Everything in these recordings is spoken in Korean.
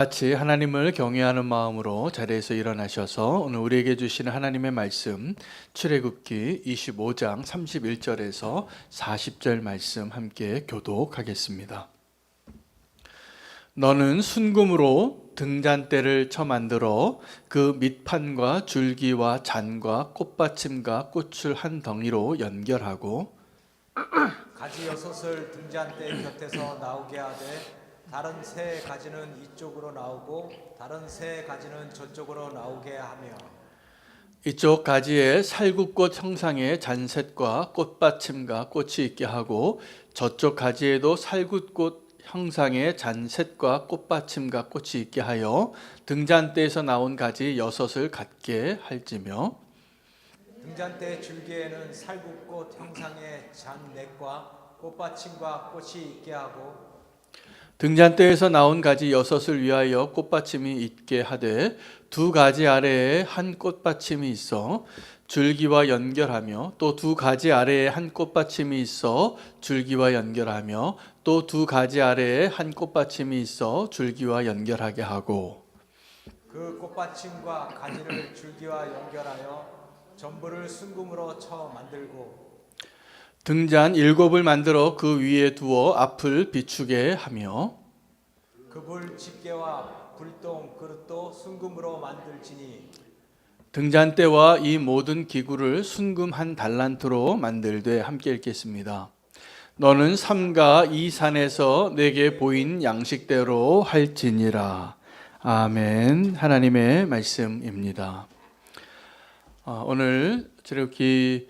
같이 하나님을 경외하는 마음으로 자리에서 일어나셔서 오늘 우리에게 주시는 하나님의 말씀 출애굽기 25장 31절에서 40절 말씀 함께 교독하겠습니다. 너는 순금으로 등잔대를 쳐 만들어 그 밑판과 줄기와 잔과 꽃받침과 꽃을 한 덩이로 연결하고 가지 여섯을 등잔대 곁에서 나오게 하되 다른 세 가지는 이쪽으로 나오고 다른 세 가지는 저쪽으로 나오게 하며 이쪽 가지에 살구꽃 형상의 잔셋과 꽃받침과 꽃이 있게 하고 저쪽 가지에도 살구꽃 형상의 잔셋과 꽃받침과 꽃이 있게 하여 등잔대에서 나온 가지 여섯을 갖게 할지며 등잔대 줄기에는 살구꽃 형상의 잔넷과 꽃받침과 꽃이 있게 하고 등잔대에서 나온 가지 여섯을 위하여 꽃받침이 있게 하되 두 가지 아래에 한 꽃받침이 있어 줄기와 연결하며 또 두 가지 아래에 한 꽃받침이 있어 줄기와 연결하며 또 두 가지 아래에 한 꽃받침이 있어 줄기와 연결하게 하고 그 꽃받침과 가지를 줄기와 연결하여 전부를 순금으로 쳐 만들고 등잔 7을 만들어 그 위에 두어 앞을 비추게 하며 그불 집게와 불똥 그릇도 순금으로 만들지니 등잔대와 이 모든 기구를 순금 한 달란트로 만들되 함께 읽겠습니다. 너는 삼가 이 산에서 내게 보인 양식대로 할지니라. 아멘. 하나님의 말씀입니다. 오늘 출애굽기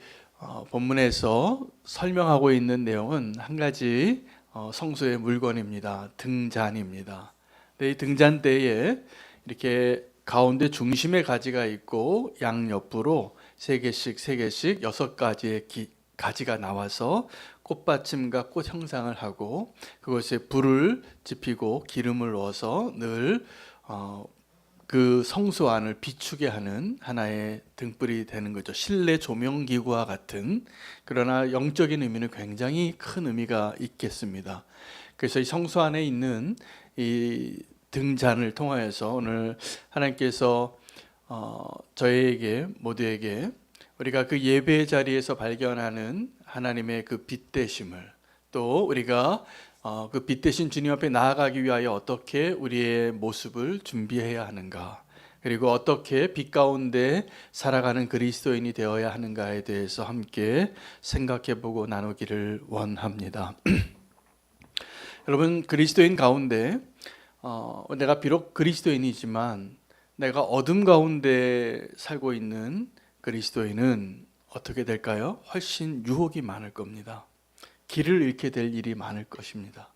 본문에서 설명하고 있는 내용은 한 가지 성소의 물건입니다. 등잔입니다. 이 등잔대에 이렇게 가운데 중심에 가지가 있고 양옆으로 3개씩 3개씩 6가지의 가지가 나와서 꽃받침과 꽃 형상을 하고 그것에 불을 지피고 기름을 넣어서 늘 그 성소 안을 비추게 하는 하나의 등불이 되는 거죠. 실내 조명기구와 같은, 그러나 영적인 의미는 굉장히 큰 의미가 있겠습니다. 그래서 이 성소 안에 있는 이 등잔을 통하여서 오늘 하나님께서 저희에게 모두에게 우리가 그 예배의 자리에서 발견하는 하나님의 그 빛 되심을, 또 우리가 그 빛 대신 주님 앞에 나아가기 위하여 어떻게 우리의 모습을 준비해야 하는가, 그리고 어떻게 빛 가운데 살아가는 그리스도인이 되어야 하는가에 대해서 함께 생각해보고 나누기를 원합니다. 여러분, 그리스도인 가운데 내가 비록 그리스도인이지만 내가 어둠 가운데 살고 있는 그리스도인은 어떻게 될까요? 훨씬 유혹이 많을 겁니다. 길을 잃게 될 일이 많을 것입니다.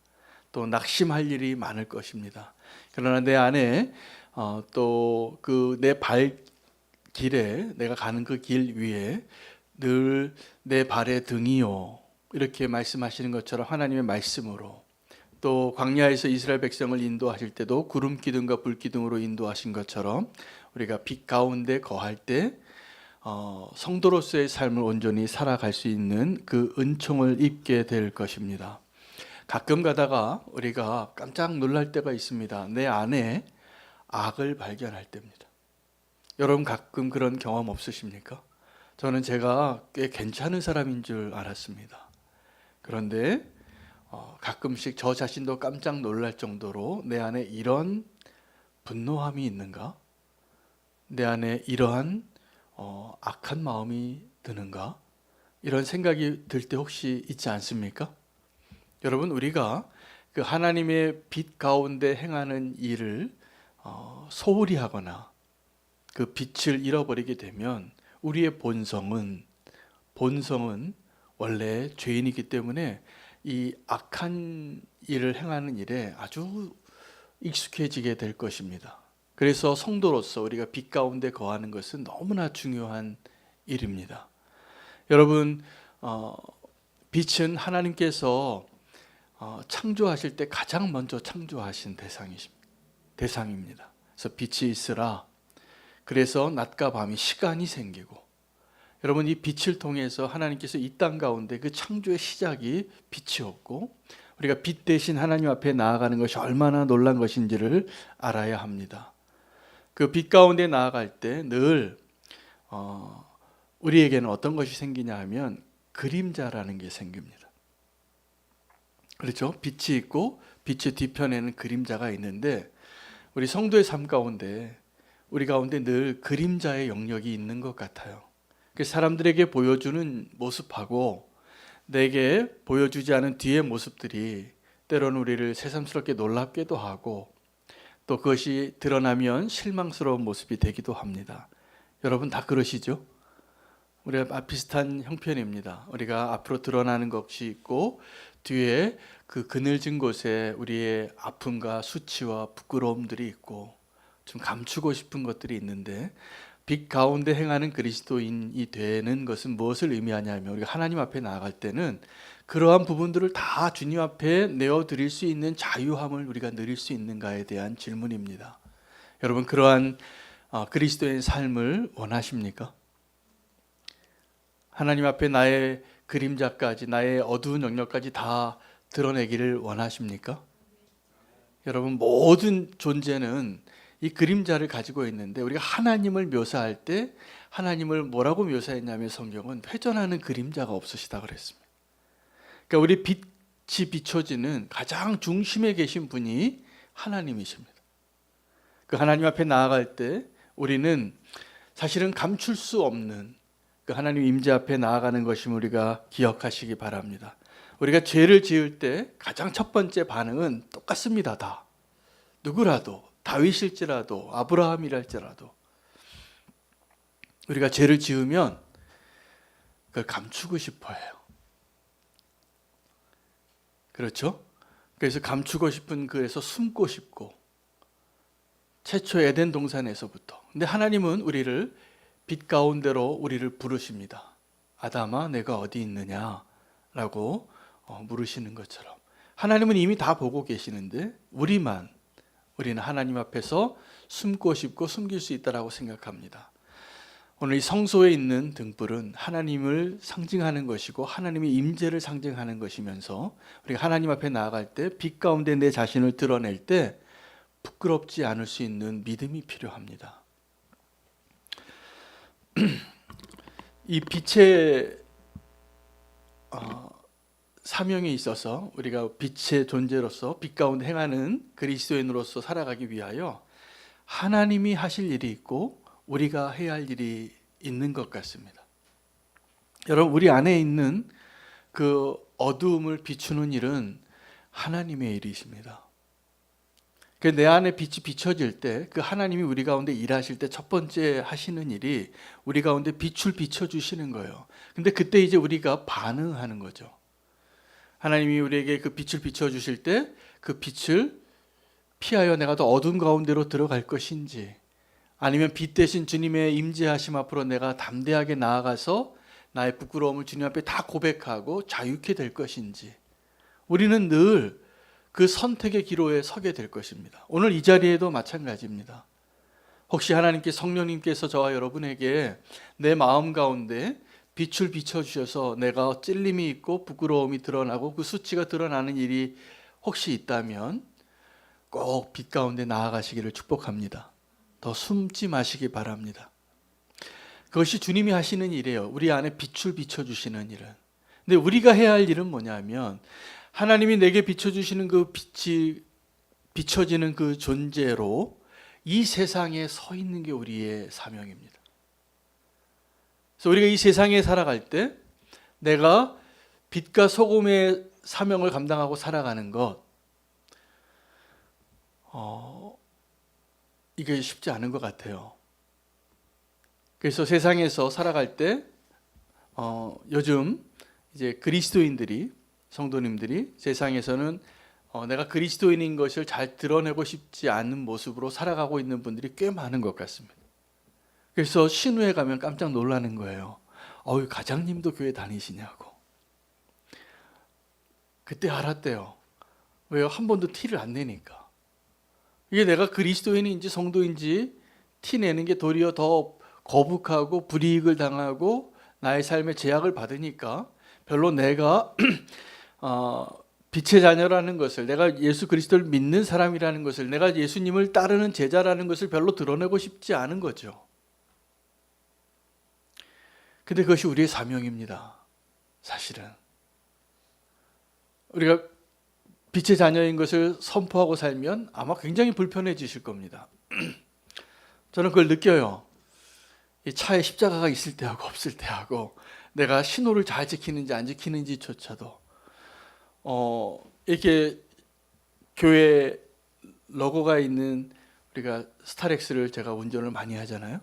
또 낙심할 일이 많을 것입니다. 그러나 내 안에 또 그 내 발길에, 내가 가는 그 길 위에 늘 내 발의 등이요, 이렇게 말씀하시는 것처럼 하나님의 말씀으로, 또 광야에서 이스라엘 백성을 인도하실 때도 구름 기둥과 불 기둥으로 인도하신 것처럼 우리가 빛 가운데 거할 때 성도로서의 삶을 온전히 살아갈 수 있는 그 은총을 입게 될 것입니다. 가끔 가다가 우리가 깜짝 놀랄 때가 있습니다. 내 안에 악을 발견할 때입니다. 여러분 가끔 그런 경험 없으십니까? 저는 제가 꽤 괜찮은 사람인 줄 알았습니다. 그런데 가끔씩 저 자신도 깜짝 놀랄 정도로 내 안에 이런 분노함이 있는가? 내 안에 이러한 악한 마음이 드는가? 이런 생각이 들 때 혹시 있지 않습니까? 여러분, 우리가 그 하나님의 빛 가운데 행하는 일을 소홀히 하거나 그 빛을 잃어버리게 되면 우리의 본성은 원래 죄인이기 때문에 이 악한 일을 행하는 일에 아주 익숙해지게 될 것입니다. 그래서 성도로서 우리가 빛 가운데 거하는 것은 너무나 중요한 일입니다. 여러분, 빛은 하나님께서 창조하실 때 가장 먼저 창조하신 대상입니다. 그래서 빛이 있으라. 그래서 낮과 밤이 시간이 생기고, 여러분 이 빛을 통해서 하나님께서 이 땅 가운데 그 창조의 시작이 빛이었고 우리가 빛 대신 하나님 앞에 나아가는 것이 얼마나 놀란 것인지를 알아야 합니다. 그 빛 가운데 나아갈 때 늘 우리에게는 어떤 것이 생기냐 하면 그림자라는 게 생깁니다. 그렇죠? 빛이 있고 빛의 뒤편에는 그림자가 있는데 우리 성도의 삶 가운데 우리 가운데 늘 그림자의 영역이 있는 것 같아요. 사람들에게 보여주는 모습하고 내게 보여주지 않은 뒤의 모습들이 때로는 우리를 새삼스럽게 놀랍게도 하고 또 그것이 드러나면 실망스러운 모습이 되기도 합니다. 여러분 다 그러시죠? 우리가 비슷한 형편입니다. 우리가 앞으로 드러나는 것이 있고 뒤에 그 그늘진 곳에 우리의 아픔과 수치와 부끄러움들이 있고 좀 감추고 싶은 것들이 있는데 빛 가운데 행하는 그리스도인이 되는 것은 무엇을 의미하냐면 우리가 하나님 앞에 나아갈 때는 그러한 부분들을 다 주님 앞에 내어드릴 수 있는 자유함을 우리가 누릴 수 있는가에 대한 질문입니다. 여러분 그러한 그리스도인 삶을 원하십니까? 하나님 앞에 나의 그림자까지 나의 어두운 영역까지 다 드러내기를 원하십니까? 여러분 모든 존재는 이 그림자를 가지고 있는데 우리가 하나님을 묘사할 때 하나님을 뭐라고 묘사했냐면 성경은 회전하는 그림자가 없으시다 그랬습니다. 그러니까 우리 빛이 비춰지는 가장 중심에 계신 분이 하나님이십니다. 그 하나님 앞에 나아갈 때 우리는 사실은 감출 수 없는 그 하나님 임재 앞에 나아가는 것임을 우리가 기억하시기 바랍니다. 우리가 죄를 지을 때 가장 첫 번째 반응은 똑같습니다. 다 누구라도 다윗일지라도 아브라함이랄지라도 우리가 죄를 지으면 그걸 감추고 싶어 해요. 그렇죠? 그래서 감추고 싶은 그에서 숨고 싶고 최초 에덴 동산에서부터. 근데 하나님은 우리를 빛 가운데로 우리를 부르십니다. 아담아 내가 어디 있느냐라고 물으시는 것처럼 하나님은 이미 다 보고 계시는데 우리는 하나님 앞에서 숨고 싶고 숨길 수 있다라고 생각합니다. 오늘 이 성소에 있는 등불은 하나님을 상징하는 것이고 하나님의 임재를 상징하는 것이면서 우리가 하나님 앞에 나아갈 때 빛 가운데 내 자신을 드러낼 때 부끄럽지 않을 수 있는 믿음이 필요합니다. 이 빛의 사명에 있어서 우리가 빛의 존재로서 빛 가운데 행하는 그리스도인으로서 살아가기 위하여 하나님이 하실 일이 있고 우리가 해야 할 일이 있는 것 같습니다. 여러분 우리 안에 있는 그 어두움을 비추는 일은 하나님의 일이십니다. 내 안에 빛이 비춰질 때 그 하나님이 우리 가운데 일하실 때 첫 번째 하시는 일이 우리 가운데 빛을 비춰주시는 거예요. 근데 그때 이제 우리가 반응하는 거죠. 하나님이 우리에게 그 빛을 비춰주실 때 그 빛을 피하여 내가 더 어두운 가운데로 들어갈 것인지 아니면 빛 대신 주님의 임재하심 앞으로 내가 담대하게 나아가서 나의 부끄러움을 주님 앞에 다 고백하고 자유케 될 것인지 우리는 늘 그 선택의 기로에 서게 될 것입니다. 오늘 이 자리에도 마찬가지입니다. 혹시 하나님께 성령님께서 저와 여러분에게 내 마음 가운데 빛을 비춰주셔서 내가 찔림이 있고 부끄러움이 드러나고 그 수치가 드러나는 일이 혹시 있다면 꼭 빛 가운데 나아가시기를 축복합니다. 더 숨지 마시기 바랍니다. 그것이 주님이 하시는 일이에요. 우리 안에 빛을 비춰주시는 일은. 근데 우리가 해야 할 일은 뭐냐면 하나님이 내게 비춰주시는 그 빛이 비춰지는 그 존재로 이 세상에 서 있는 게 우리의 사명입니다. 그래서 우리가 이 세상에 살아갈 때 내가 빛과 소금의 사명을 감당하고 살아가는 것 이게 쉽지 않은 것 같아요. 그래서 세상에서 살아갈 때 요즘 이제 그리스도인들이 성도님들이 세상에서는 내가 그리스도인인 것을 잘 드러내고 싶지 않은 모습으로 살아가고 있는 분들이 꽤 많은 것 같습니다. 그래서 신우에 가면 깜짝 놀라는 거예요. 가장님도 교회 다니시냐고. 그때 알았대요. 왜요? 한 번도 티를 안 내니까. 이게 내가 그리스도인인지 성도인지 티 내는 게 도리어 더 거북하고 불이익을 당하고 나의 삶에 제약을 받으니까 별로 내가 빛의 자녀라는 것을, 내가 예수 그리스도를 믿는 사람이라는 것을, 내가 예수님을 따르는 제자라는 것을 별로 드러내고 싶지 않은 거죠. 근데 그것이 우리의 사명입니다. 사실은 우리가 빛의 자녀인 것을 선포하고 살면 아마 굉장히 불편해지실 겁니다. 저는 그걸 느껴요. 이 차에 십자가가 있을 때하고 없을 때하고, 내가 신호를 잘 지키는지 안 지키는지조차도 이렇게 교회 로고가 있는, 우리가 스타렉스를 제가 운전을 많이 하잖아요.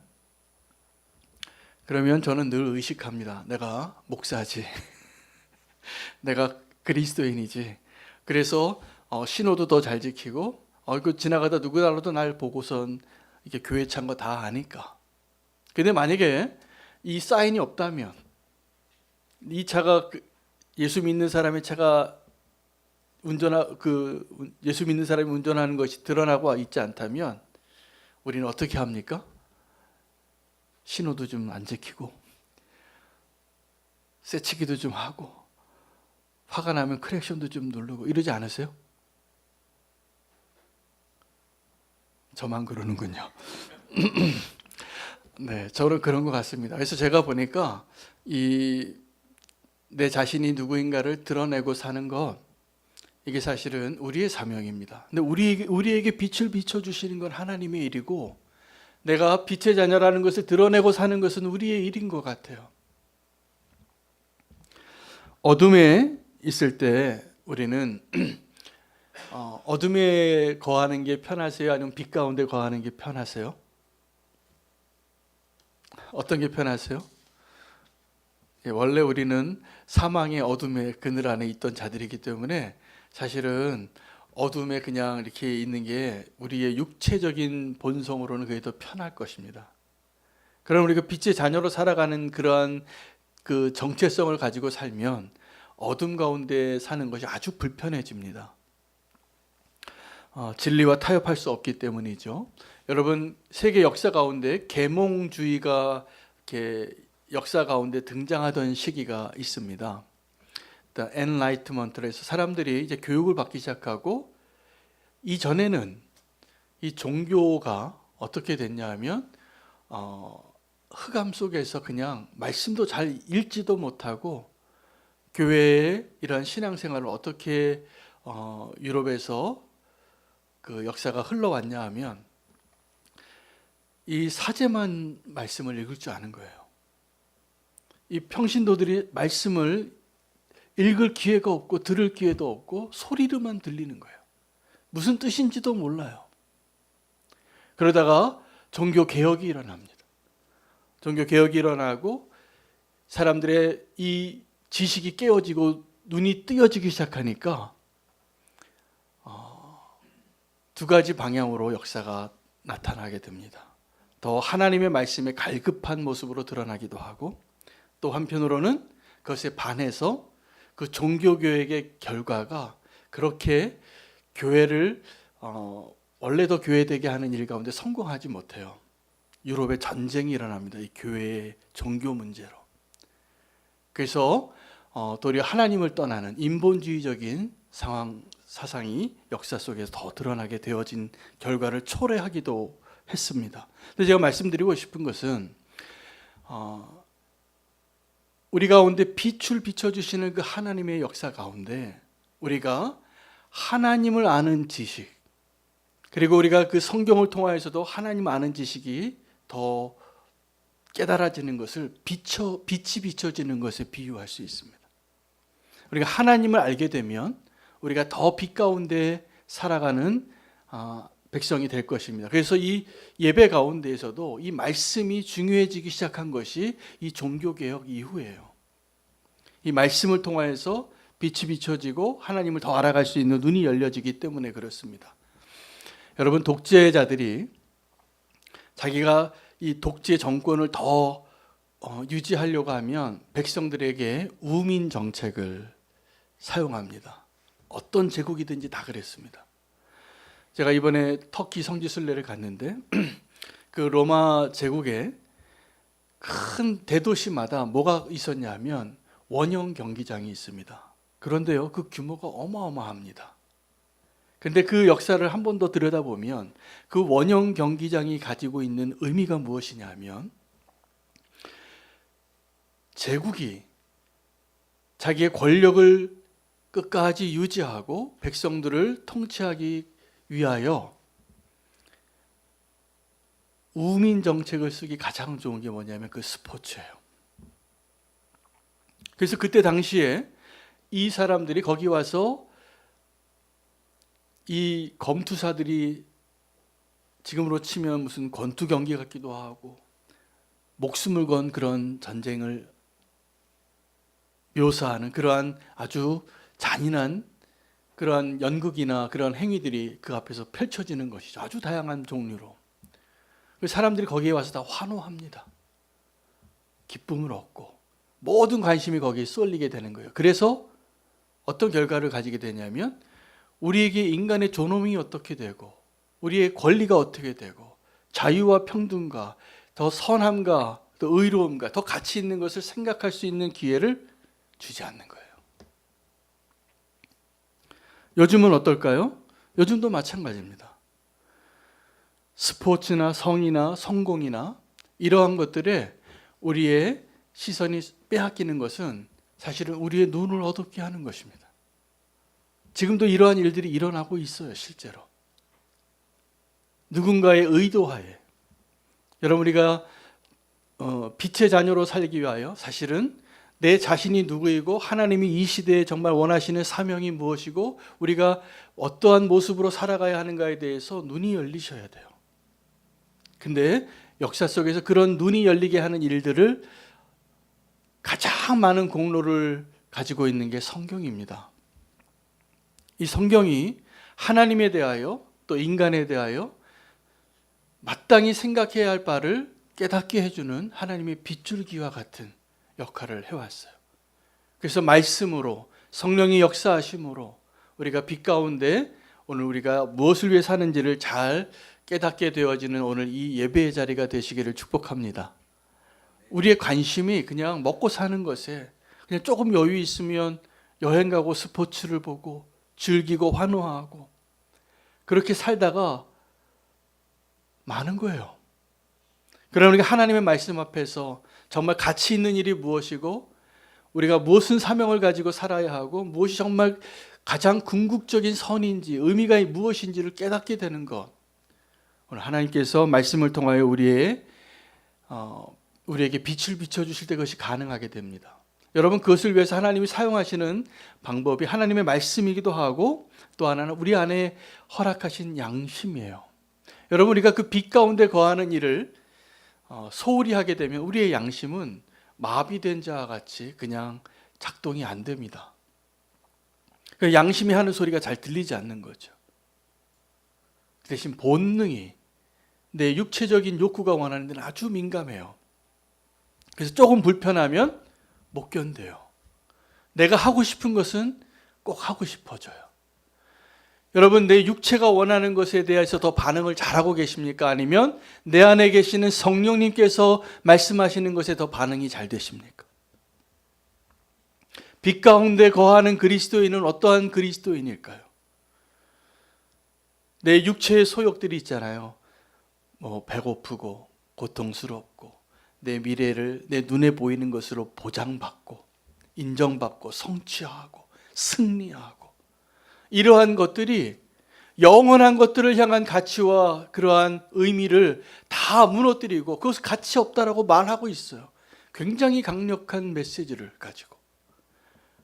그러면 저는 늘 의식합니다. 내가 목사지. 내가 그리스도인이지. 그래서 신호도 더 잘 지키고, 그 지나가다 누구라도 날 보고선 이게 교회 찬 거 다 아니까. 근데 만약에 이 사인이 없다면, 이 차가 예수 믿는 사람의 차가 예수 믿는 사람이 운전하는 것이 드러나고 있지 않다면 우리는 어떻게 합니까? 신호도 좀 안 지키고, 새치기도 좀 하고, 화가 나면 크랙션도 좀 누르고 이러지 않으세요? 저만 그러는군요. 네, 저는 그런 것 같습니다. 그래서 제가 보니까 내 자신이 누구인가를 드러내고 사는 것, 이게 사실은 우리의 사명입니다. 근데 우리에게 빛을 비춰주시는 건 하나님의 일이고, 내가 빛의 자녀라는 것을 드러내고 사는 것은 우리의 일인 것 같아요. 어둠에 있을 때 우리는 어둠에 거하는 게 편하세요? 아니면 빛 가운데 거하는 게 편하세요? 어떤 게 편하세요? 원래 우리는 사망의 어둠의 그늘 안에 있던 자들이기 때문에 사실은 어둠에 그냥 이렇게 있는 게 우리의 육체적인 본성으로는 그게 더 편할 것입니다. 그럼 우리가 빛의 자녀로 살아가는 그러한 그 정체성을 가지고 살면 어둠 가운데 사는 것이 아주 불편해집니다. 진리와 타협할 수 없기 때문이죠. 여러분, 세계 역사 가운데 계몽주의가 이렇게 역사 가운데 등장하던 시기가 있습니다. 엔라이트먼트에서 사람들이 이제 교육을 받기 시작하고, 이전에는 이 종교가 어떻게 됐냐 하면 흑암 속에서 그냥 말씀도 잘 읽지도 못하고, 교회의 이러한 신앙생활을 어떻게 유럽에서 그 역사가 흘러왔냐 하면 이 사제만 말씀을 읽을 줄 아는 거예요. 이 평신도들이 말씀을 읽을 기회가 없고 들을 기회도 없고 소리로만 들리는 거예요. 무슨 뜻인지도 몰라요. 그러다가 종교 개혁이 일어납니다. 종교 개혁이 일어나고 사람들의 이 지식이 깨어지고 눈이 뜨여지기 시작하니까 두 가지 방향으로 역사가 나타나게 됩니다. 더 하나님의 말씀에 갈급한 모습으로 드러나기도 하고, 또 한편으로는 그것에 반해서 그 종교교육의 결과가 그렇게 교회를 원래도 교회되게 하는 일 가운데 성공하지 못해요. 유럽에 전쟁이 일어납니다. 이 교회의 종교 문제로. 그래서 도리어 하나님을 떠나는 인본주의적인 사상이 역사 속에서 더 드러나게 되어진 결과를 초래하기도 했습니다. 근데 제가 말씀드리고 싶은 것은 우리 가운데 빛을 비춰주시는 그 하나님의 역사 가운데 우리가 하나님을 아는 지식, 그리고 우리가 그 성경을 통하여서도 하나님 아는 지식이 더 깨달아지는 것을 빛이 비춰지는 것에 비유할 수 있습니다. 우리가 하나님을 알게 되면 우리가 더 빛 가운데 살아가는 백성이 될 것입니다. 그래서 이 예배 가운데에서도 이 말씀이 중요해지기 시작한 것이 이 종교개혁 이후예요. 이 말씀을 통하여서 빛이 비춰지고 하나님을 더 알아갈 수 있는 눈이 열려지기 때문에 그렇습니다. 여러분, 독재자들이 자기가 이 독재 정권을 더 유지하려고 하면 백성들에게 우민 정책을 사용합니다. 어떤 제국이든지 다 그랬습니다. 제가 이번에 터키 성지순례를 갔는데 그 로마 제국에 큰 대도시마다 뭐가 있었냐면 원형 경기장이 있습니다. 그런데요, 그 규모가 어마어마합니다. 근데 그 역사를 한 번 더 들여다보면 그 원형 경기장이 가지고 있는 의미가 무엇이냐 하면 제국이 자기의 권력을 끝까지 유지하고 백성들을 통치하기 위하여 우민 정책을 쓰기 가장 좋은 게 뭐냐면 그 스포츠예요. 그래서 그때 당시에 이 사람들이 거기 와서 이 검투사들이 지금으로 치면 무슨 권투 경기 같기도 하고 목숨을 건 그런 전쟁을 묘사하는 그러한 아주 잔인한 그러한 연극이나 그런 행위들이 그 앞에서 펼쳐지는 것이죠. 아주 다양한 종류로. 사람들이 거기에 와서 다 환호합니다. 기쁨을 얻고 모든 관심이 거기에 쏠리게 되는 거예요. 그래서 어떤 결과를 가지게 되냐면 우리에게 인간의 존엄이 어떻게 되고 우리의 권리가 어떻게 되고 자유와 평등과 더 선함과 더 의로움과 더 가치 있는 것을 생각할 수 있는 기회를 주지 않는 거예요. 요즘은 어떨까요? 요즘도 마찬가지입니다. 스포츠나 성이나 성공이나 이러한 것들에 우리의 시선이 빼앗기는 것은 사실은 우리의 눈을 어둡게 하는 것입니다. 지금도 이러한 일들이 일어나고 있어요, 실제로. 누군가의 의도하에. 여러분, 우리가 빛의 자녀로 살기 위하여 사실은 내 자신이 누구이고 하나님이 이 시대에 정말 원하시는 사명이 무엇이고 우리가 어떠한 모습으로 살아가야 하는가에 대해서 눈이 열리셔야 돼요. 근데 역사 속에서 그런 눈이 열리게 하는 일들을 가장 많은 공로를 가지고 있는 게 성경입니다. 이 성경이 하나님에 대하여 또 인간에 대하여 마땅히 생각해야 할 바를 깨닫게 해주는 하나님의 빗줄기와 같은 역할을 해왔어요. 그래서 말씀으로 성령이 역사하심으로 우리가 빛 가운데 오늘 우리가 무엇을 위해 사는지를 잘 깨닫게 되어지는 오늘 이 예배의 자리가 되시기를 축복합니다. 우리의 관심이 그냥 먹고 사는 것에 그냥 조금 여유 있으면 여행 가고 스포츠를 보고 즐기고 환호하고 그렇게 살다가 많은 거예요. 그러나 우리가 하나님의 말씀 앞에서 정말 가치 있는 일이 무엇이고 우리가 무슨 사명을 가지고 살아야 하고 무엇이 정말 가장 궁극적인 선인지 의미가 무엇인지를 깨닫게 되는 것. 오늘 하나님께서 말씀을 통하여 우리에게 빛을 비춰주실 때 그것이 가능하게 됩니다. 여러분, 그것을 위해서 하나님이 사용하시는 방법이 하나님의 말씀이기도 하고 또 하나는 우리 안에 허락하신 양심이에요. 여러분, 우리가 그 빛 가운데 거하는 일을 소홀히 하게 되면 우리의 양심은 마비된 자와 같이 그냥 작동이 안 됩니다. 그 양심이 하는 소리가 잘 들리지 않는 거죠. 대신 본능이 내 육체적인 욕구가 원하는 데는 아주 민감해요. 그래서 조금 불편하면 못 견뎌요. 내가 하고 싶은 것은 꼭 하고 싶어져요. 여러분, 내 육체가 원하는 것에 대해서 더 반응을 잘하고 계십니까? 아니면 내 안에 계시는 성령님께서 말씀하시는 것에 더 반응이 잘 되십니까? 빛 가운데 거하는 그리스도인은 어떠한 그리스도인일까요? 내 육체의 소욕들이 있잖아요. 배고프고 고통스럽고 내 미래를 내 눈에 보이는 것으로 보장받고 인정받고 성취하고 승리하고 이러한 것들이 영원한 것들을 향한 가치와 그러한 의미를 다 무너뜨리고 그것은 가치 없다라고 말하고 있어요. 굉장히 강력한 메시지를 가지고.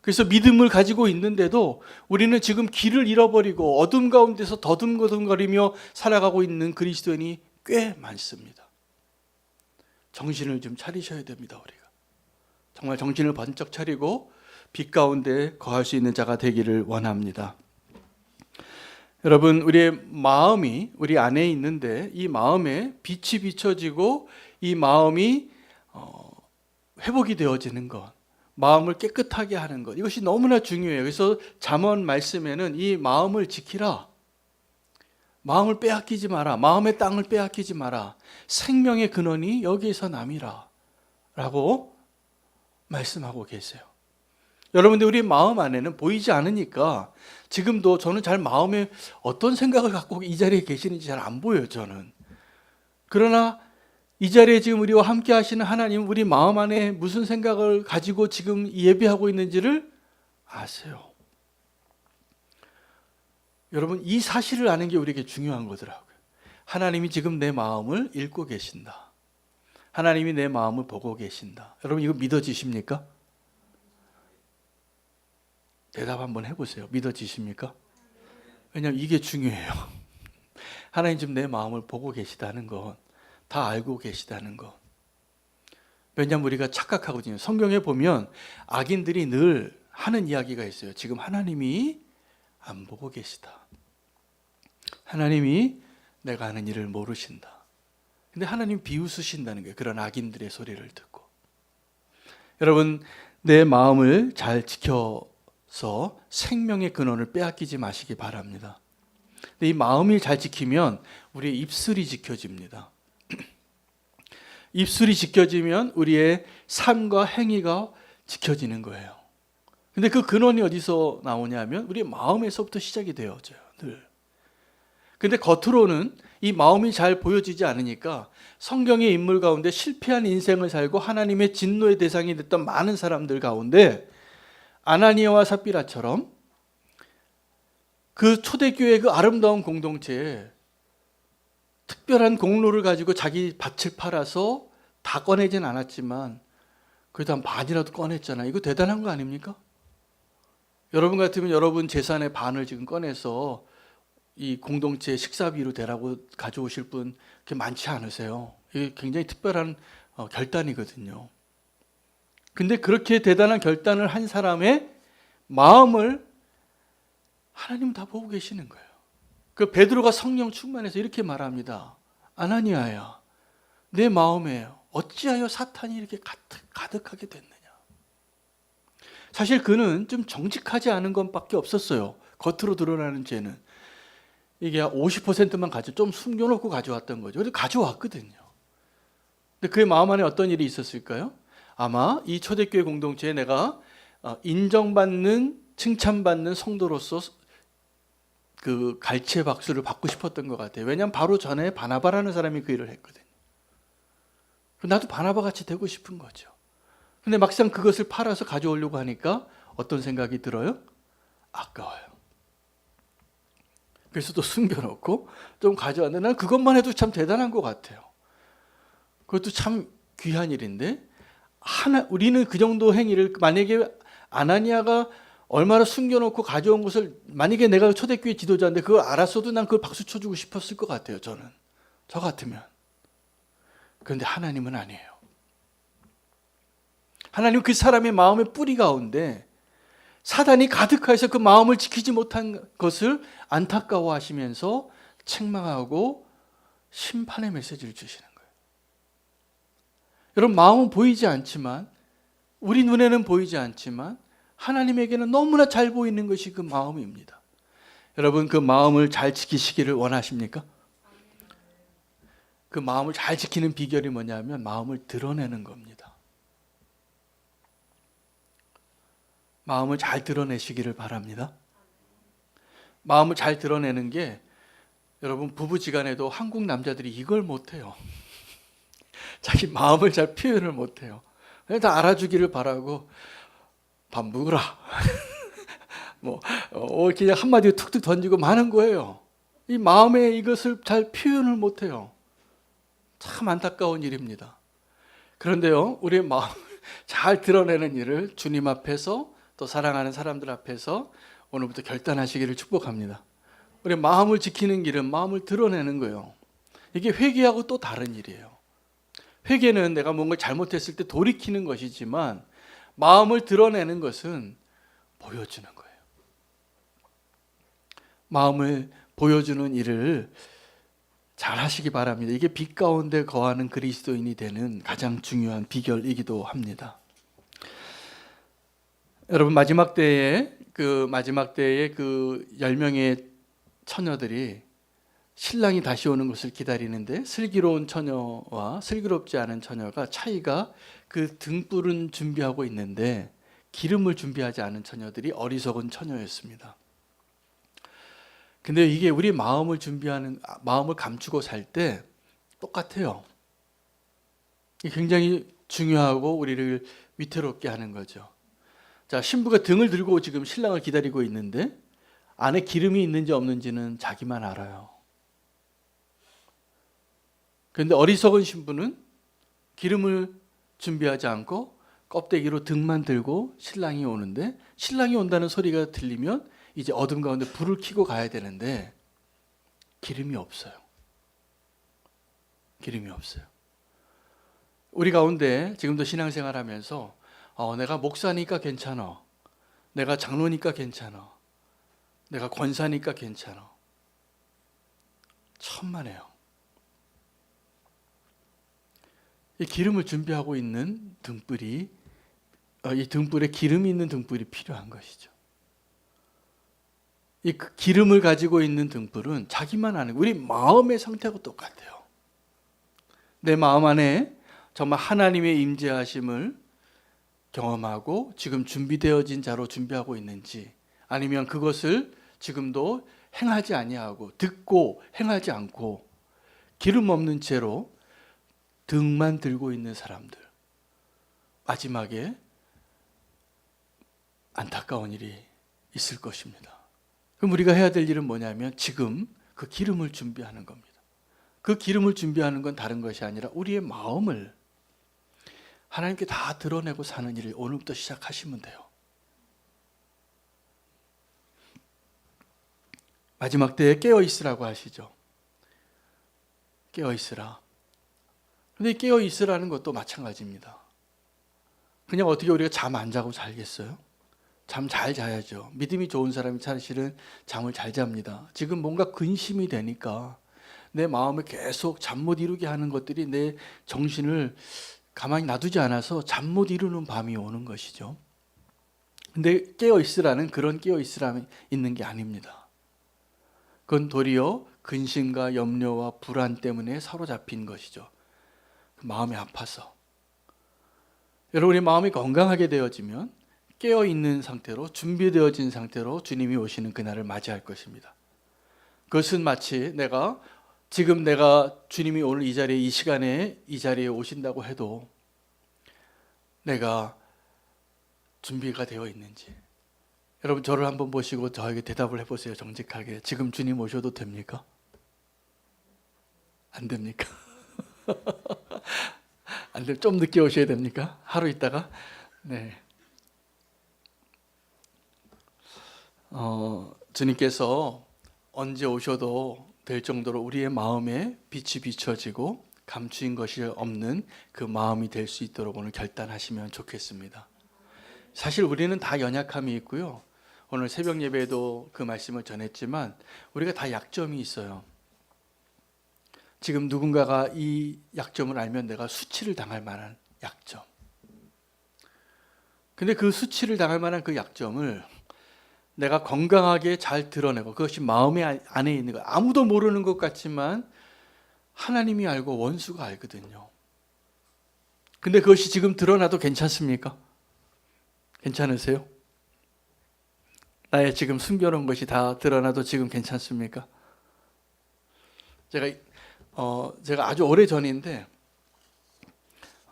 그래서 믿음을 가지고 있는데도 우리는 지금 길을 잃어버리고 어둠 가운데서 더듬거리며 살아가고 있는 그리스도인이 꽤 많습니다. 정신을 좀 차리셔야 됩니다. 우리가 정말 정신을 번쩍 차리고 빛 가운데 거할 수 있는 자가 되기를 원합니다. 여러분, 우리의 마음이 우리 안에 있는데 이 마음에 빛이 비춰지고 이 마음이 회복이 되어지는 것, 마음을 깨끗하게 하는 것, 이것이 너무나 중요해요. 그래서 잠언 말씀에는 이 마음을 지키라, 마음을 빼앗기지 마라, 마음의 땅을 빼앗기지 마라, 생명의 근원이 여기에서 남이라 라고 말씀하고 계세요. 여러분들 우리 마음 안에는 보이지 않으니까 지금도 저는 잘 마음에 어떤 생각을 갖고 이 자리에 계시는지 잘 안 보여요, 저는. 그러나 이 자리에 지금 우리와 함께 하시는 하나님, 우리 마음 안에 무슨 생각을 가지고 지금 예배하고 있는지를 아세요. 여러분, 이 사실을 아는 게 우리에게 중요한 거더라고요. 하나님이 지금 내 마음을 읽고 계신다. 하나님이 내 마음을 보고 계신다. 여러분, 이거 믿어지십니까? 대답 한번 해보세요. 믿어지십니까? 왜냐하면 이게 중요해요. 하나님 지금 내 마음을 보고 계시다는 것, 다 알고 계시다는 것. 왜냐하면 우리가 착각하거든요. 성경에 보면 악인들이 늘 하는 이야기가 있어요. 지금 하나님이 안 보고 계시다. 하나님이 내가 하는 일을 모르신다. 근데 하나님 비웃으신다는 거예요. 그런 악인들의 소리를 듣고. 여러분, 내 마음을 잘 지켜서 생명의 근원을 빼앗기지 마시기 바랍니다. 근데 이 마음이 잘 지키면 우리의 입술이 지켜집니다. 입술이 지켜지면 우리의 삶과 행위가 지켜지는 거예요. 근데 그 근원이 어디서 나오냐면 우리의 마음에서부터 시작이 되어져요, 늘. 근데 겉으로는 이 마음이 잘 보여지지 않으니까 성경의 인물 가운데 실패한 인생을 살고 하나님의 진노의 대상이 됐던 많은 사람들 가운데 아나니아와 삽비라처럼 그 초대교회의 그 아름다운 공동체에 특별한 공로를 가지고 자기 밭을 팔아서 다 꺼내진 않았지만 그래도 한 반이라도 꺼냈잖아요. 이거 대단한 거 아닙니까? 여러분 같으면 여러분 재산의 반을 지금 꺼내서 이 공동체 식사비로 대라고 가져오실 분 그렇게 많지 않으세요. 이게 굉장히 특별한 결단이거든요. 근데 그렇게 대단한 결단을 한 사람의 마음을 하나님 다 보고 계시는 거예요. 그 베드로가 성령 충만해서 이렇게 말합니다. 아나니아야, 내 마음에 어찌하여 사탄이 이렇게 가득하게 됐느냐. 사실 그는 좀 정직하지 않은 것밖에 없었어요. 겉으로 드러나는 죄는. 이게 50%만 좀 숨겨놓고 가져왔던 거죠. 그래서 가져왔거든요. 근데 그의 마음 안에 어떤 일이 있었을까요? 아마 이 초대교회 공동체에 내가 인정받는, 칭찬받는 성도로서 그 갈채 박수를 받고 싶었던 것 같아요. 왜냐하면 바로 전에 바나바라는 사람이 그 일을 했거든요. 나도 바나바 같이 되고 싶은 거죠. 근데 막상 그것을 팔아서 가져오려고 하니까 어떤 생각이 들어요? 아까워요. 그래서 또 숨겨놓고 좀 가져왔는데 난 그것만 해도 참 대단한 것 같아요. 그것도 참 귀한 일인데 우리는 그 정도 행위를 만약에 아나니아가 얼마나 숨겨놓고 가져온 것을 만약에 내가 초대교회 지도자인데 그걸 알았어도 난 그걸 박수 쳐주고 싶었을 것 같아요. 저는. 저 같으면. 그런데 하나님은 아니에요. 하나님은 그 사람의 마음의 뿌리 가운데 사단이 가득해서 그 마음을 지키지 못한 것을 안타까워하시면서 책망하고 심판의 메시지를 주시는 거예요. 여러분, 마음은 보이지 않지만, 우리 눈에는 보이지 않지만 하나님에게는 너무나 잘 보이는 것이 그 마음입니다. 여러분, 그 마음을 잘 지키시기를 원하십니까? 그 마음을 잘 지키는 비결이 뭐냐면 마음을 드러내는 겁니다. 마음을 잘 드러내시기를 바랍니다. 마음을 잘 드러내는 게 여러분 부부지간에도 한국 남자들이 이걸 못해요. 자기 마음을 잘 표현을 못해요. 다 알아주기를 바라고 밥 먹으라. 그냥 한마디로 툭툭 던지고 마는 거예요. 이 마음에 이것을 잘 표현을 못해요. 참 안타까운 일입니다. 그런데요, 우리의 마음을 잘 드러내는 일을 주님 앞에서 또 사랑하는 사람들 앞에서 오늘부터 결단하시기를 축복합니다. 우리 마음을 지키는 길은 마음을 드러내는 거예요. 이게 회개하고 또 다른 일이에요. 회개는 내가 뭔가 잘못했을 때 돌이키는 것이지만 마음을 드러내는 것은 보여주는 거예요. 마음을 보여주는 일을 잘 하시기 바랍니다. 이게 빛 가운데 거하는 그리스도인이 되는 가장 중요한 비결이기도 합니다. 여러분, 마지막 때에 그 10명의 처녀들이 신랑이 다시 오는 것을 기다리는데 슬기로운 처녀와 슬기롭지 않은 처녀가 차이가 그 등불은 준비하고 있는데 기름을 준비하지 않은 처녀들이 어리석은 처녀였습니다. 근데 이게 우리 마음을 준비하는, 마음을 감추고 살 때 똑같아요. 이게 굉장히 중요하고 우리를 위태롭게 하는 거죠. 자, 신부가 등을 들고 지금 신랑을 기다리고 있는데 안에 기름이 있는지 없는지는 자기만 알아요. 그런데 어리석은 신부는 기름을 준비하지 않고 껍데기로 등만 들고 신랑이 오는데, 신랑이 온다는 소리가 들리면 이제 어둠 가운데 불을 켜고 가야 되는데 기름이 없어요. 기름이 없어요. 우리 가운데 지금도 신앙생활하면서 내가 목사니까 괜찮아, 내가 장로니까 괜찮아, 내가 권사니까 괜찮아, 천만에요. 이 기름을 준비하고 있는 등불이, 이 등불에 기름이 있는 등불이 필요한 것이죠. 이 기름을 가지고 있는 등불은 자기만 아는, 우리 마음의 상태하고 똑같아요. 내 마음 안에 정말 하나님의 임재하심을 경험하고 지금 준비되어진 자로 준비하고 있는지, 아니면 그것을 지금도 행하지 아니하고 듣고 행하지 않고 기름 없는 채로 등만 들고 있는 사람들, 마지막에 안타까운 일이 있을 것입니다. 그럼 우리가 해야 될 일은 뭐냐면 지금 그 기름을 준비하는 겁니다. 그 기름을 준비하는 건 다른 것이 아니라 우리의 마음을 하나님께 다 드러내고 사는 일을 오늘부터 시작하시면 돼요. 마지막 때에 깨어있으라고 하시죠. 깨어있으라. 근데 깨어있으라는 것도 마찬가지입니다. 그냥 어떻게 우리가 잠 안 자고 살겠어요? 잠 잘 자야죠. 믿음이 좋은 사람이 사실은 잠을 잘 잡니다. 지금 뭔가 근심이 되니까 내 마음을 계속 잠 못 이루게 하는 것들이 내 정신을 가만히 놔두지 않아서 잠 못 이루는 밤이 오는 것이죠. 근데 깨어있으라는 그런 깨어있으람이 있는 게 아닙니다. 그건 도리어 근심과 염려와 불안 때문에 사로잡힌 것이죠. 마음이 아파서. 여러분의 마음이 건강하게 되어지면 깨어있는 상태로, 준비되어진 상태로 주님이 오시는 그날을 맞이할 것입니다. 그것은 마치 지금 내가 주님이 오늘 이 자리에, 이 시간에 이 자리에 오신다고 해도 내가 준비가 되어 있는지, 여러분 저를 한번 보시고 저에게 대답을 해보세요. 정직하게. 지금 주님 오셔도 됩니까? 안 됩니까? 안 돼. 좀 늦게 오셔야 됩니까? 하루 있다가? 네. 주님께서 언제 오셔도 될 정도로 우리의 마음에 빛이 비춰지고 감추인 것이 없는 그 마음이 될 수 있도록 오늘 결단하시면 좋겠습니다. 사실 우리는 다 연약함이 있고요. 오늘 새벽 예배에도 그 말씀을 전했지만 우리가 다 약점이 있어요. 지금 누군가가 이 약점을 알면 내가 수치를 당할 만한 약점. 근데 그 수치를 당할 만한 그 약점을 내가 건강하게 잘 드러내고, 그것이 마음의 안에 있는 거, 아무도 모르는 것 같지만 하나님이 알고 원수가 알거든요. 근데 그것이 지금 드러나도 괜찮습니까? 괜찮으세요? 나의 지금 숨겨놓은 것이 다 드러나도 지금 괜찮습니까? 제가 아주 오래 전인데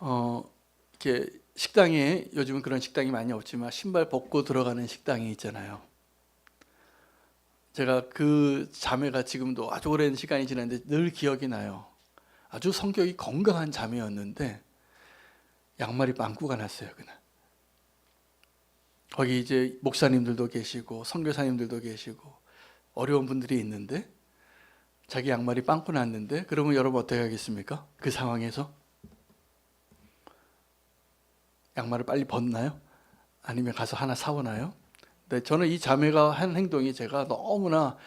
이렇게 식당에, 요즘은 그런 식당이 많이 없지만 신발 벗고 들어가는 식당이 있잖아요. 제가 그 자매가 지금도 아주 오랜 시간이 지났는데 늘 기억이 나요. 아주 성격이 건강한 자매였는데 양말이 빵꾸가 났어요, 그날. 거기 이제 목사님들도 계시고 선교사님들도 계시고 어려운 분들이 있는데 자기 양말이 빵꾸 났는데, 그러면 여러분 어떻게 하겠습니까? 그 상황에서 양말을 빨리 벗나요? 아니면 가서 하나 사오나요? 네, 저는 이 자매가 한 행동이 제가 너무나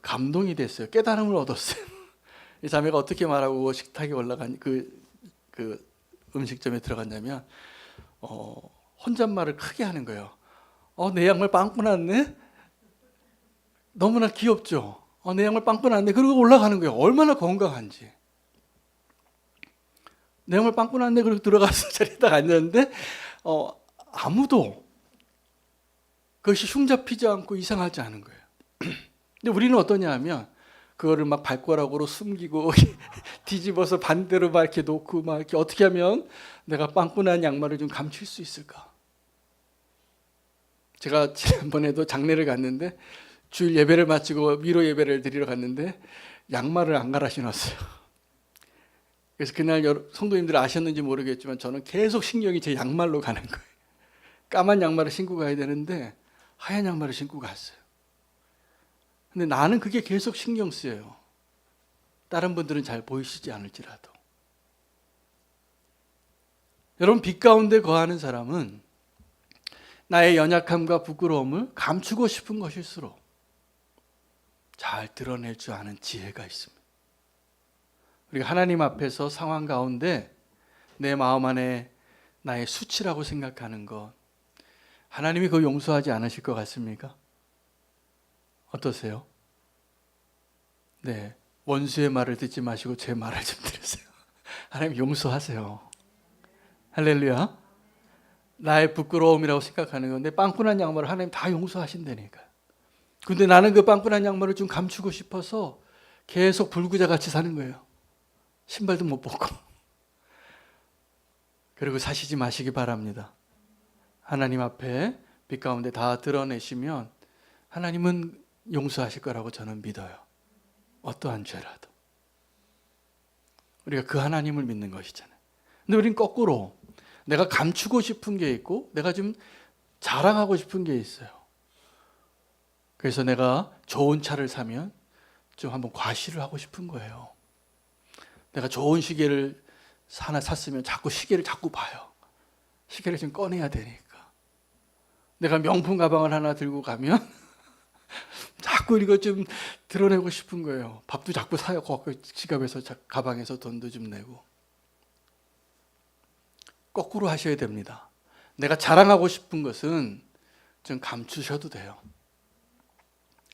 감동이 됐어요. 깨달음을 얻었어요. 이 자매가 어떻게 말하고 식탁에 올라간 그 음식점에 들어갔냐면 혼잣말을 크게 하는 거예요. 내 양말 빵꾸 났네? 너무나 귀엽죠? 내 양말 빵꾸 났네. 그리고 올라가는 거예요. 얼마나 건강한지. 내 양말 빵꾸 났네. 그리고 들어가서 자리에 딱 앉았는데 아무도 그것이 흉잡히지 않고 이상하지 않은 거예요. 근데 우리는 어떠냐 하면 그거를 막 발가락으로 숨기고 뒤집어서 반대로 막 이렇게 놓고 막 이렇게 어떻게 하면 내가 빵꾸난 양말을 좀 감출 수 있을까? 제가 지난번에도 장례를 갔는데 주일 예배를 마치고 위로 예배를 드리러 갔는데 양말을 안 갈아 신었어요. 그래서 그날 성도님들 아셨는지 모르겠지만 저는 계속 신경이 제 양말로 가는 거예요. 까만 양말을 신고 가야 되는데 하얀 양말을 신고 갔어요. 근데 나는 그게 계속 신경 쓰여요. 다른 분들은 잘 보이시지 않을지라도. 여러분, 빛 가운데 거하는 사람은 나의 연약함과 부끄러움을 감추고 싶은 것일수록 잘 드러낼 줄 아는 지혜가 있습니다. 우리가 하나님 앞에서 상황 가운데 내 마음 안에 나의 수치라고 생각하는 것, 하나님이 그거 용서하지 않으실 것 같습니까? 어떠세요? 네, 원수의 말을 듣지 마시고 제 말을 좀 들으세요. 하나님 용서하세요. 할렐루야. 나의 부끄러움이라고 생각하는 건데 빵꾸난 양말을 하나님 다 용서하신다니까요. 근데 나는 그 빵꾸난 양말을 좀 감추고 싶어서 계속 불구자같이 사는 거예요. 신발도 못 벗고. 그리고 사시지 마시기 바랍니다. 하나님 앞에 빛 가운데 다 드러내시면 하나님은 용서하실 거라고 저는 믿어요. 어떠한 죄라도. 우리가 그 하나님을 믿는 것이잖아요. 근데 우린 거꾸로 내가 감추고 싶은 게 있고 내가 좀 자랑하고 싶은 게 있어요. 그래서 내가 좋은 차를 사면 좀 한번 과시를 하고 싶은 거예요. 내가 좋은 시계를 하나 샀으면 자꾸 시계를 자꾸 봐요. 시계를 좀 꺼내야 되니까. 내가 명품 가방을 하나 들고 가면 자꾸 이거 좀 드러내고 싶은 거예요. 밥도 자꾸 사요. 지갑에서 가방에서 돈도 좀 내고. 거꾸로 하셔야 됩니다. 내가 자랑하고 싶은 것은 좀 감추셔도 돼요.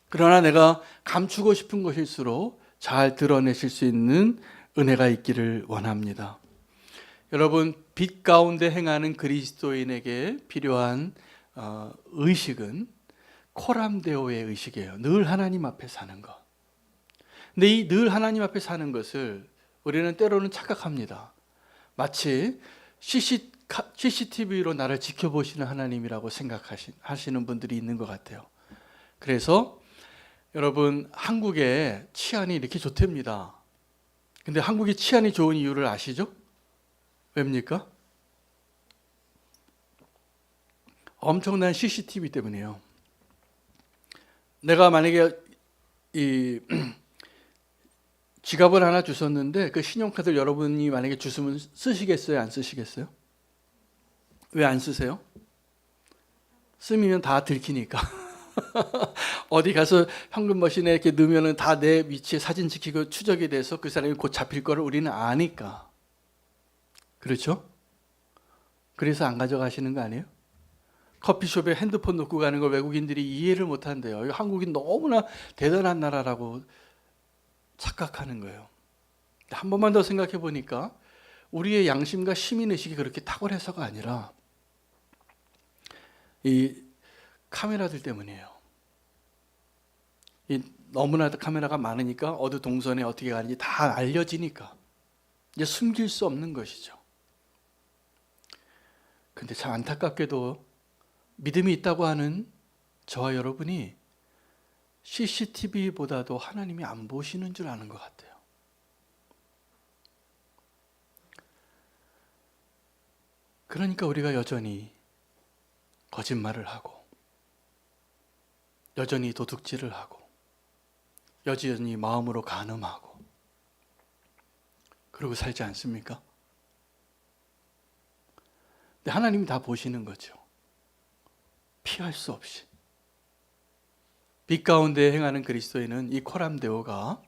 그러나 내가 감추고 싶은 것일수록 잘 드러내실 수 있는 은혜가 있기를 원합니다. 여러분, 빛 가운데 행하는 그리스도인에게 필요한 의식은 코람데오의 의식이에요. 늘 하나님 앞에 사는 것. 근데 이 늘 하나님 앞에 사는 것을 우리는 때로는 착각합니다. 마치 CCTV로 나를 지켜보시는 하나님이라고 생각하시는 분들이 있는 것 같아요. 그래서 여러분, 한국의 치안이 이렇게 좋답니다. 근데 한국이 치안이 좋은 이유를 아시죠? 왜입니까? 엄청난 CCTV 때문이에요. 내가 만약에 이 지갑을 하나 주셨는데 그 신용카드를 여러분이 만약에 주시면 쓰시겠어요? 안 쓰시겠어요? 왜 안 쓰세요? 쓰면 다 들키니까. 어디 가서 현금 머신에 이렇게 넣으면 다 내 위치에 사진 찍히고 추적이 돼서 그 사람이 곧 잡힐 거를 우리는 아니까. 그렇죠? 그래서 안 가져가시는 거 아니에요? 커피숍에 핸드폰 놓고 가는 걸 외국인들이 이해를 못 한대요. 한국이 너무나 대단한 나라라고 착각하는 거예요. 한 번만 더 생각해 보니까 우리의 양심과 시민의식이 그렇게 탁월해서가 아니라 이 카메라들 때문이에요. 이 너무나 카메라가 많으니까 어느 동선에 어떻게 가는지 다 알려지니까 이제 숨길 수 없는 것이죠. 근데 참 안타깝게도 믿음이 있다고 하는 저와 여러분이 CCTV보다도 하나님이 안 보시는 줄 아는 것 같아요. 그러니까 우리가 여전히 거짓말을 하고 여전히 도둑질을 하고 여전히 마음으로 간음하고 그러고 살지 않습니까? 근데 하나님이 다 보시는 거죠. 피할 수 없이. 빛 가운데 행하는 그리스도인은 이 코람데오가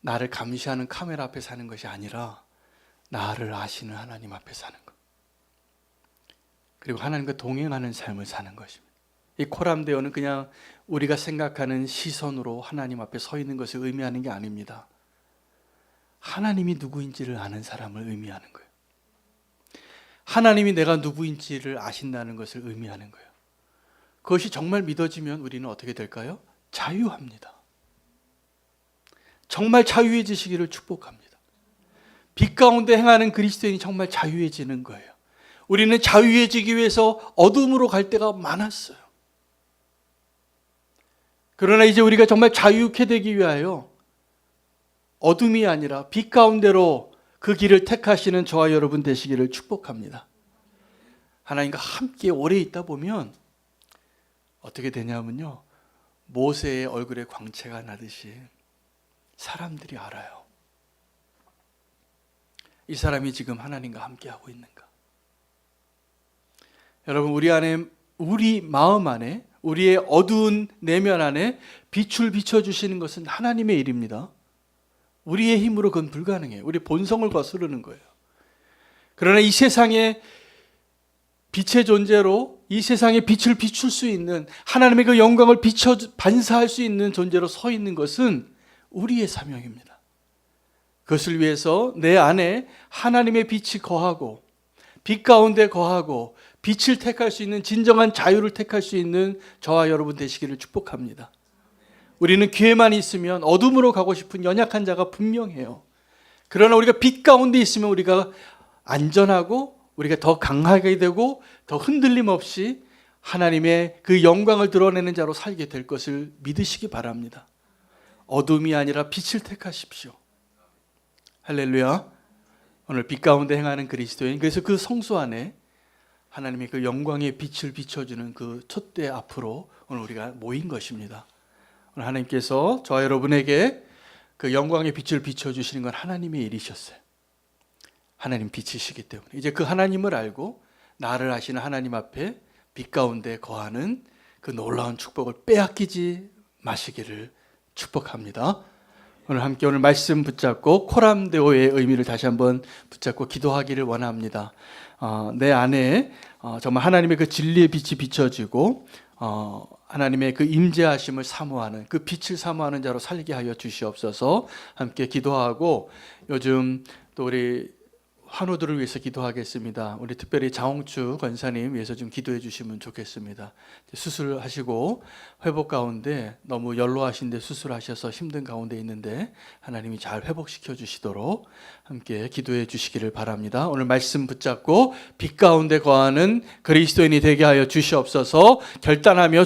나를 감시하는 카메라 앞에 사는 것이 아니라 나를 아시는 하나님 앞에 사는 것. 그리고 하나님과 동행하는 삶을 사는 것입니다. 이 코람데오는 그냥 우리가 생각하는 시선으로 하나님 앞에 서 있는 것을 의미하는 게 아닙니다. 하나님이 누구인지를 아는 사람을 의미하는 거예요. 하나님이 내가 누구인지를 아신다는 것을 의미하는 거예요. 그것이 정말 믿어지면 우리는 어떻게 될까요? 자유합니다. 정말 자유해지시기를 축복합니다. 빛 가운데 행하는 그리스도인이 정말 자유해지는 거예요. 우리는 자유해지기 위해서 어둠으로 갈 때가 많았어요. 그러나 이제 우리가 정말 자유케 되기 위하여 어둠이 아니라 빛 가운데로 그 길을 택하시는 저와 여러분 되시기를 축복합니다. 하나님과 함께 오래 있다 보면 어떻게 되냐면요, 모세의 얼굴에 광채가 나듯이 사람들이 알아요. 이 사람이 지금 하나님과 함께하고 있는가. 여러분, 우리 안에, 우리 마음 안에, 우리의 어두운 내면 안에 빛을 비춰주시는 것은 하나님의 일입니다. 우리의 힘으로 그건 불가능해요. 우리 본성을 거스르는 거예요. 그러나 이 세상에 빛의 존재로, 이 세상에 빛을 비출 수 있는, 하나님의 그 영광을 비춰 반사할 수 있는 존재로 서 있는 것은 우리의 사명입니다. 그것을 위해서 내 안에 하나님의 빛이 거하고 빛 가운데 거하고 빛을 택할 수 있는, 진정한 자유를 택할 수 있는 저와 여러분 되시기를 축복합니다. 우리는 기회만 있으면 어둠으로 가고 싶은 연약한 자가 분명해요. 그러나 우리가 빛 가운데 있으면 우리가 안전하고 우리가 더 강하게 되고 더 흔들림 없이 하나님의 그 영광을 드러내는 자로 살게 될 것을 믿으시기 바랍니다. 어둠이 아니라 빛을 택하십시오. 할렐루야. 오늘 빛 가운데 행하는 그리스도인, 그래서 그 성소 안에 하나님의 그 영광의 빛을 비춰주는 그 촛대 앞으로 오늘 우리가 모인 것입니다. 오늘 하나님께서 저와 여러분에게 그 영광의 빛을 비춰주시는 건 하나님의 일이셨어요. 하나님 빛이시기 때문에 이제 그 하나님을 알고 나를 아시는 하나님 앞에 빛 가운데 거하는 그 놀라운 축복을 빼앗기지 마시기를 축복합니다. 오늘 함께 오늘 말씀 붙잡고 코람데오의 의미를 다시 한번 붙잡고 기도하기를 원합니다. 내 안에 정말 하나님의 그 진리의 빛이 비춰지고 하나님의 그 임재하심을 사모하는, 그 빛을 사모하는 자로 살게 하여 주시옵소서. 함께 기도하고 요즘 또 우리 환우들을 위해서 기도하겠습니다. 우리 특별히 장홍주 권사님 위해서 좀 기도해 주시면 좋겠습니다. 수술하시고 회복 가운데 너무 연로하신데 수술하셔서 힘든 가운데 있는데 하나님이 잘 회복시켜 주시도록 함께 기도해 주시기를 바랍니다. 오늘 말씀 붙잡고 빛 가운데 거하는 그리스도인이 되게 하여 주시옵소서. 결단하며